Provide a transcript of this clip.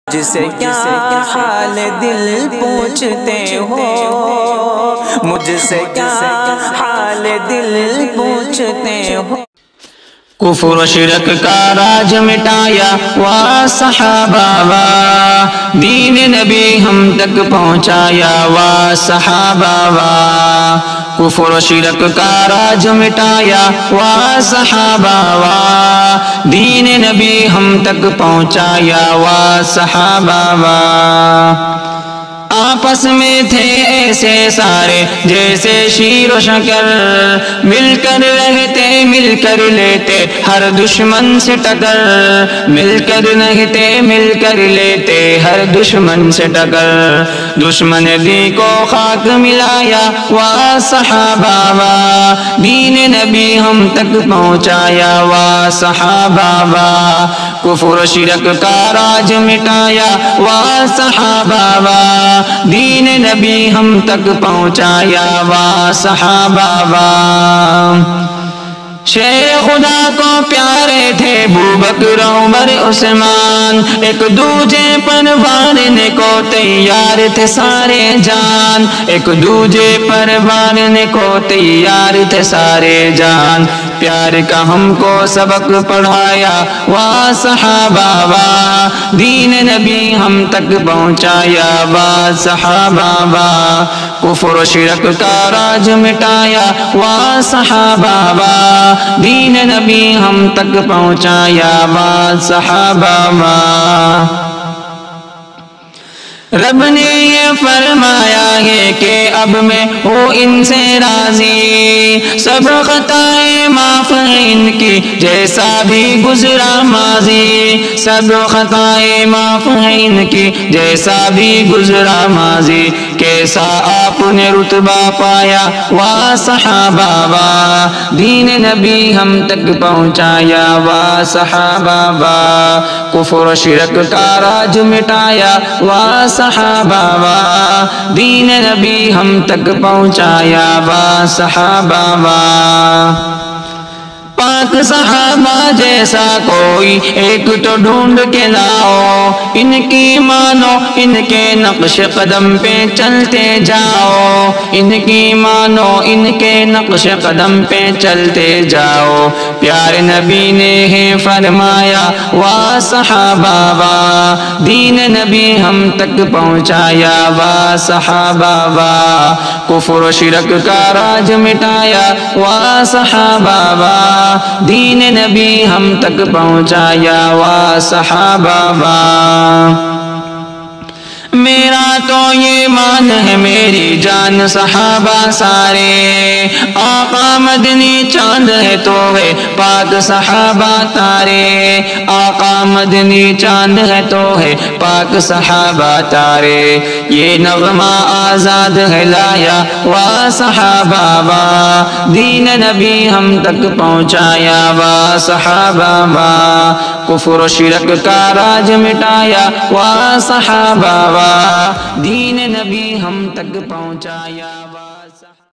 مجھ سے کیا حال دل پوچھتے ہو، مجھ سے کیا حال دل پوچھتے ہو۔ کفر و شرک کا راج مٹایا وا صحابہ وا، دین نبی ہم تک پہنچایا وا صحابہ وا۔ کفر و شرک کا راج مٹایا وا صحابہ وا، دین نبی ہم تک پہنچایا وا صحابہ وا۔ آپس میں تھے ایسے سارے جیسے شیر و شکر، مل کر رہتے مل کر لیتے ہر دشمن سے ٹکر، مل کر رہتے مل کر لیتے ہر دشمن سے ٹکر۔ دشمن دی کو خاک ملایا وا صحابہ وا، دین نبی ہم تک پہنچایا وا صحابہ وا۔ کفر و شرک کا راج مٹایا وا صحابہ وا، دین نبی ہم تک پہنچایا وا صحابہ وا۔ شیر خدا کو پیارے تھے ابوبکر عمر عثمان، ایک دوجے پر مارنے کو تیار تھے سارے جان، ایک دوجے پر مارنے کو تیار تھے سارے جان۔ پیار کا ہم کو سبق پڑھایا وا صحابہ وا، دین نبی ہم تک پہنچایا وا صحابہ وا۔ کفر و شرک کا راج مٹایا وا صحابہ وا، دین نبی ہم تک پہنچایا وا صحابہ وا۔ رب نے یہ فرمایا ہے کہ اب میں ہوں ان سے راضی، سب خطائیں معاف ہیں ان کی جیسا بھی گزرا ماضی، سب خطائیں معاف ہیں ان کی جیسا بھی گزرا ماضی۔ کیسا آپ نے رتبہ پایا وا صحابہ وا، دین نبی ہم تک پہنچایا وا صحابہ وا۔ کفر و شرک کا راج مٹایا وا صحابہ وا، دین نبی ہم تک پہنچایا وا صحابہ وا۔ پاک صحابہ جیسا کوئی ایک تو ڈھونڈ کے لاؤ، ان کی مانو ان کے نقش قدم پہ چلتے جاؤ، ان کی مانو ان کے نقش قدم پہ چلتے جاؤ۔ پیارے نبی نے ہے فرمایا وا صحابہ وا، دین نبی ہم تک پہنچایا وا صحابہ وا۔ کفر و شرک کا راج مٹایا وا صحابہ وا، دین نبی ہم تک پہنچایا وا صحابہ وا۔ میرا تو یہ مان ہے میری جان صحابہ سارے، آقا مدنی چاند ہے تو ہے پاک صحابہ تارے، آقا مدنی چاند ہے تو ہے پاک صحابہ تارے۔ یہ نغمہ آزاد ہے لایا وا صحابہ وا، دین نبی ہم تک پہنچایا وا صحابہ وا۔ کفر و شرک کا راج مٹایا وا صحابہ وا، دین نبی ہم تک پہنچایا وا۔